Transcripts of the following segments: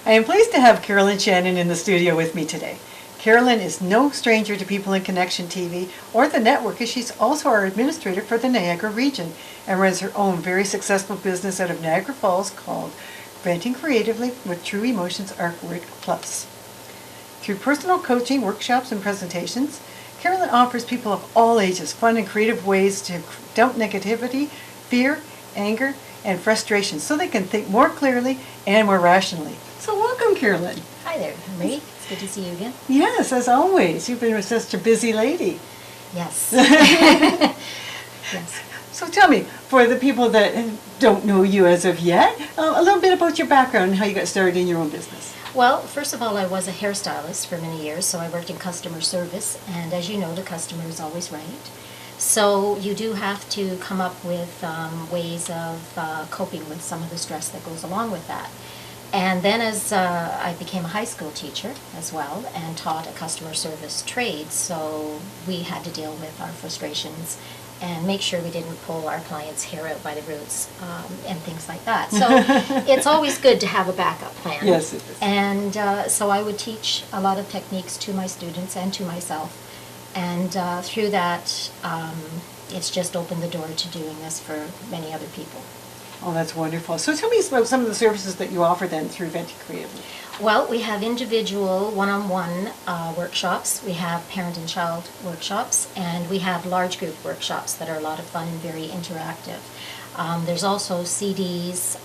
I am pleased to have Carolyn Shannon in the studio with me today. Carolyn is no stranger to People in Connection TV or the network, as she's also our administrator for the Niagara region and runs her own very successful business out of Niagara Falls called Venting Creatively with True Emotions Artwork Plus. Through personal coaching, workshops, and presentations, Carolyn offers people of all ages fun and creative ways to dump negativity, fear, anger, and frustration so they can think more clearly and more rationally. So welcome, Carolyn. Hi there, Marie. It's good to see you again. Yes, as always. You've been such a busy lady. Yes. Yes. So tell me, for the people that don't know you as of yet, a little bit about your background and how you got started in your own business. Well, first of all, I was a hairstylist for many years, so I worked in customer service, and as you know, the customer is always right. So you do have to come up with ways of coping with some of the stress that goes along with that. And then as I became a high school teacher as well and taught a customer service trade, so we had to deal with our frustrations and make sure we didn't pull our clients' hair out by the roots and things like that. So it's always good to have a backup plan. Yes, it is. And so I would teach a lot of techniques to my students and to myself. And through that, it's just opened the door to doing this for many other people. Oh, that's wonderful. So tell me about some of the services that you offer then through Venting Creatively. Well, we have individual one-on-one workshops, we have parent and child workshops, and we have large group workshops that are a lot of fun and very interactive. There's also CDs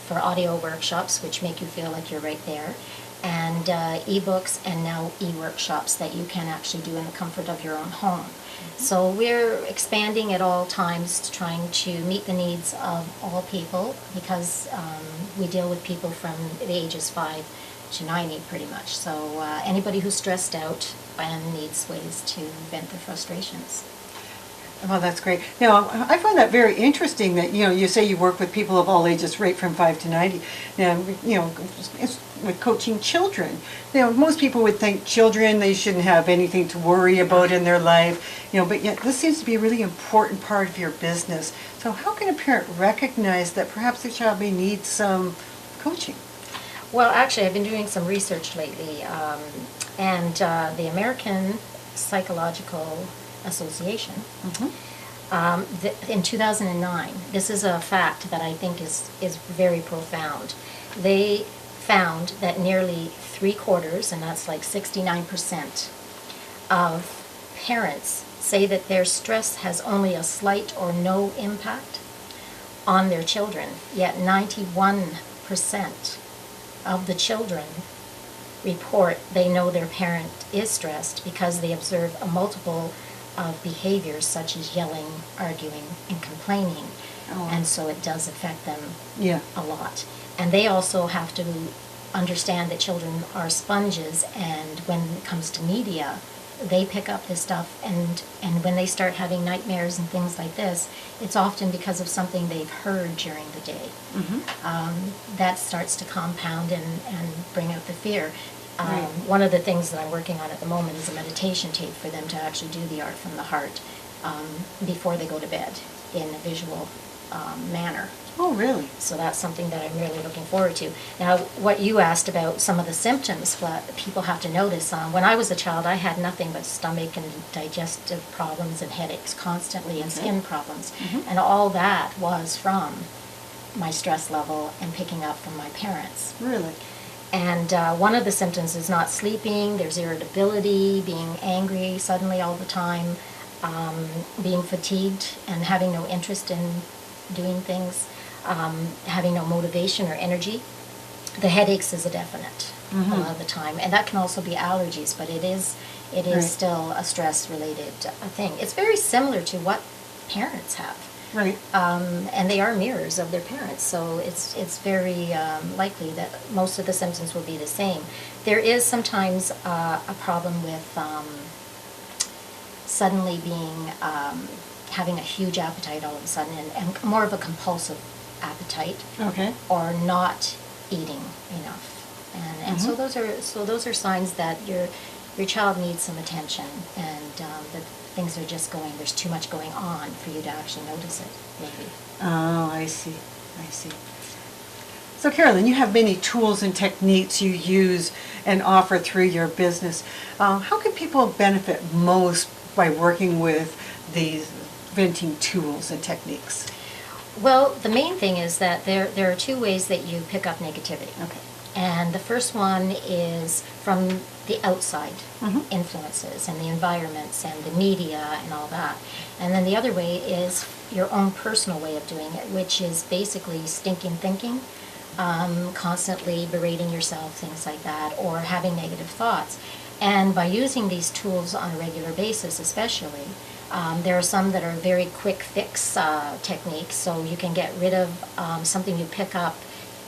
for audio workshops, which make you feel like you're right there, and e-books and now e-workshops that you can actually do in the comfort of your own home. So we're expanding at all times, trying to meet the needs of all people, because we deal with people from the ages 5 to 90 pretty much. So anybody who's stressed out and needs ways to vent their frustrations. Well, that's great. Now, I find that very interesting that, you say you work with people of all ages, right from 5 to 90. Now, it's with coaching children. Most people would think children, they shouldn't have anything to worry about in their life, but yet this seems to be a really important part of your business. So how can a parent recognize that perhaps their child may need some coaching? Well, actually, I've been doing some research lately, and the American Psychological Association, in 2009, this is a fact that I think is very profound. They found that nearly 3/4, and that's like 69%, of parents say that their stress has only a slight or no impact on their children, yet 91% of the children report they know their parent is stressed because they observe a multiple of behaviors such as yelling, arguing, and complaining. Oh. And so it does affect them a lot. And they also have to understand that children are sponges, and when it comes to media, they pick up this stuff, and when they start having nightmares and things like this, it's often because of something they've heard during the day. That starts to compound and bring out the fear. Right. One of the things that I'm working on at the moment is a meditation tape for them to actually do the art from the heart before they go to bed in a visual manner. Oh, really? So that's something that I'm really looking forward to. Now, what you asked about some of the symptoms, what people have to notice. When I was a child, I had nothing but stomach and digestive problems and headaches constantly and skin problems. And all that was from my stress level and picking up from my parents. Really? And one of the symptoms is not sleeping, there's irritability, being angry suddenly all the time, being fatigued and having no interest in doing things, having no motivation or energy. The headaches is a definite a lot of the time, and that can also be allergies, but it is right. Still a stress-related thing. It's very similar to what parents have. Right. And they are mirrors of their parents, so it's very likely that most of the symptoms will be the same. There is sometimes a problem with suddenly having a huge appetite all of a sudden, and more of a compulsive appetite, or not eating enough, and so those are signs that your child needs some attention, and that things are just there's too much going on for you to actually notice it, maybe. Oh, I see. So Carolyn, you have many tools and techniques you use and offer through your business. How can people benefit most by working with these venting tools and techniques? Well, the main thing is that there are two ways that you pick up negativity. Okay. And the first one is from the outside Mhm. influences and the environments and the media and all that. And then the other way is your own personal way of doing it, which is basically stinking thinking, constantly berating yourself, things like that, or having negative thoughts. And by using these tools on a regular basis especially, there are some that are very quick fix techniques, so you can get rid of something you pick up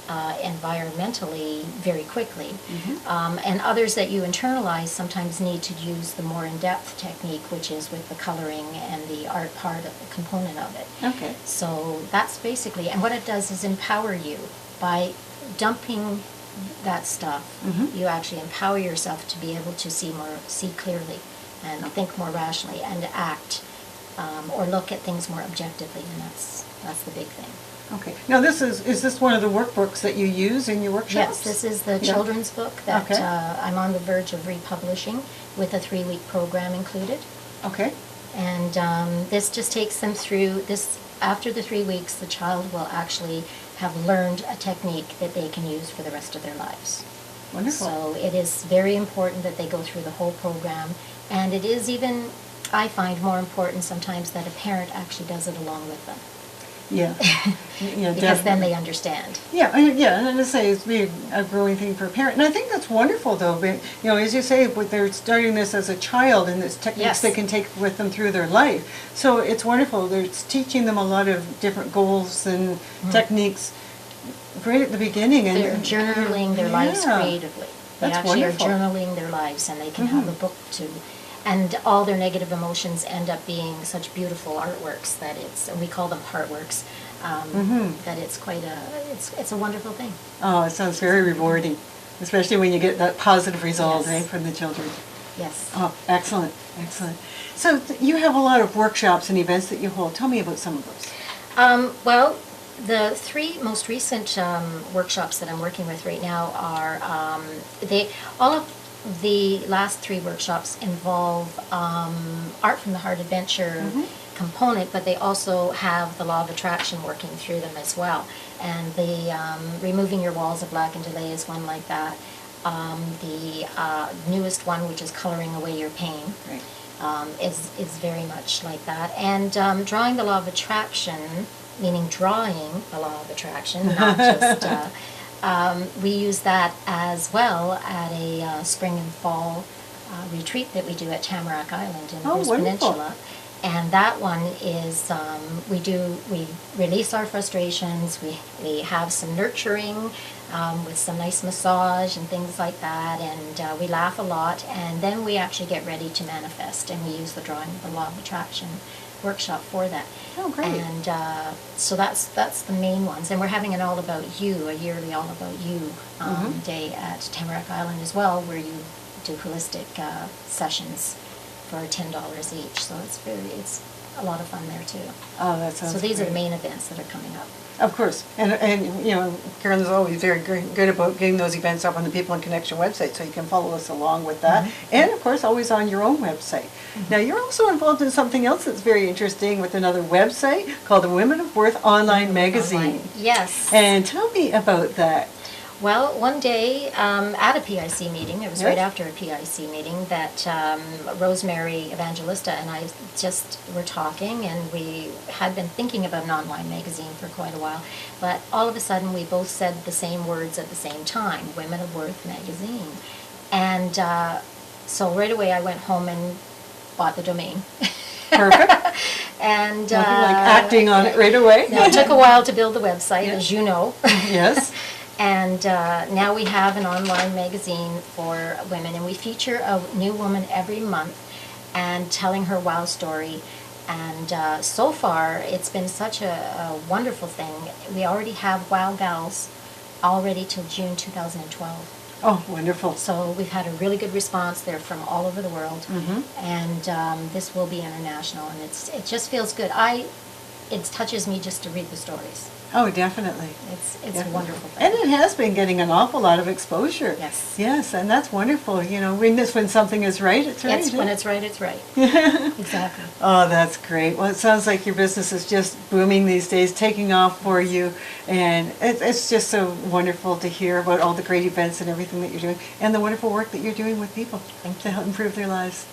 environmentally very quickly. And others that you internalize sometimes need to use the more in-depth technique, which is with the coloring and the art part of the component of it. Okay. So that's basically, and what it does is empower you. By dumping that stuff, you actually empower yourself to be able to see clearly and think more rationally and act or look at things more objectively, and that's the big thing. Okay. Now is this one of the workbooks that you use in your workshops? Yes, this is the children's book that Okay. I'm on the verge of republishing with a 3-week program included. Okay. And this just takes them through this. After the 3 weeks, the child will actually have learned a technique that they can use for the rest of their lives. Wonderful. So it is very important that they go through the whole program, and it is even, I find, more important sometimes that a parent actually does it along with them. Yeah. Yeah, Because then definitely. they understand. Yeah, and I say it's being a growing thing for a parent, and I think that's wonderful though. But, as you say, they're starting this as a child, and it's techniques Yes. they can take with them through their life. So it's wonderful. It's teaching them a lot of different goals and techniques right at the beginning, and They're journaling their lives Yeah. creatively. They That's actually wonderful. are journaling their lives, and they can have a book to, and all their negative emotions end up being such beautiful artworks that and we call them heartworks, that it's quite it's a wonderful thing. Oh, it sounds very rewarding, especially when you get that positive result, Yes. right, from the children. Yes. Oh, excellent, excellent. So you have a lot of workshops and events that you hold. Tell me about some of those. Well, the 3 most recent workshops that I'm working with right now are all of the last 3 workshops involve art from the heart adventure component, but they also have the law of attraction working through them as well. And the removing your walls of lack and delay is one like that. The newest one, which is coloring away your pain, Right. is very much like that. And drawing the law of attraction, meaning drawing the law of attraction, not just, we use that as well at a spring and fall retreat that we do at Tamarack Island in the Oh, Bruce wonderful. Peninsula. And that one is, we release our frustrations, we have some nurturing with some nice massage and things like that, and we laugh a lot, and then we actually get ready to manifest, and we use the drawing of the law of attraction workshop for that. Oh, great. And so that's the main ones. And we're having an All About You, a yearly All About You day at Tamarack Island as well, where you do holistic sessions for $10 each. So it's a lot of fun there too. Oh, that sounds So these are the great. main events that are coming up. Of course, and Carolyn's always very good about getting those events up on the People in Connection website, so you can follow us along with that. And of course, always on your own website. Now, you're also involved in something else that's very interesting with another website called the Women of Worth Online Magazine. Online. Yes. And tell me about that. Well, one day at a PIC meeting, it was Yes. right after a PIC meeting, that Rosemary Evangelista and I just were talking, and we had been thinking about an online magazine for quite a while, but all of a sudden we both said the same words at the same time, Women of Worth Magazine. And so right away I went home and bought the domain. Perfect. And Nothing like acting on it right away. now, it took a while to build the website, Yeah. as you know. Yes. And now we have an online magazine for women, and we feature a new woman every month and telling her wow story. And so far, it's been such a wonderful thing. We already have wow gals already till June 2012. Oh, wonderful. So we've had a really good response. They're from all over the world, and this will be international, and it just feels good. It touches me just to read the stories. Oh, definitely. It's a Definitely. wonderful thing. And it has been getting an awful lot of exposure. Yes. Yes, and that's wonderful. You know, when something is right, it's right. When it's right, it's right. Exactly. Oh, that's great. Well, it sounds like your business is just booming these days, taking off for you. And it's just so wonderful to hear about all the great events and everything that you're doing and the wonderful work that you're doing with people to help improve their lives.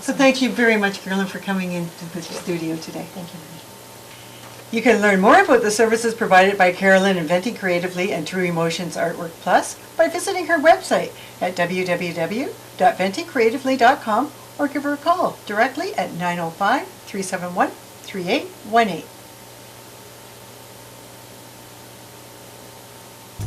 So thank you very much, Carolyn, for coming into the studio today. Thank you, Marie. You can learn more about the services provided by Carolyn Inventing Creatively and True Emotions Artwork Plus by visiting her website at www.ventingcreatively.com or give her a call directly at 905-371-3818.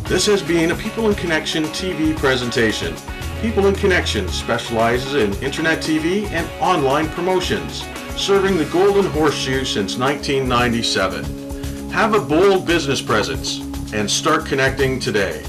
This has been a People in Connection TV presentation. People in Connection specializes in internet TV and online promotions, serving the Golden Horseshoe since 1997. Have a bold business presence and start connecting today.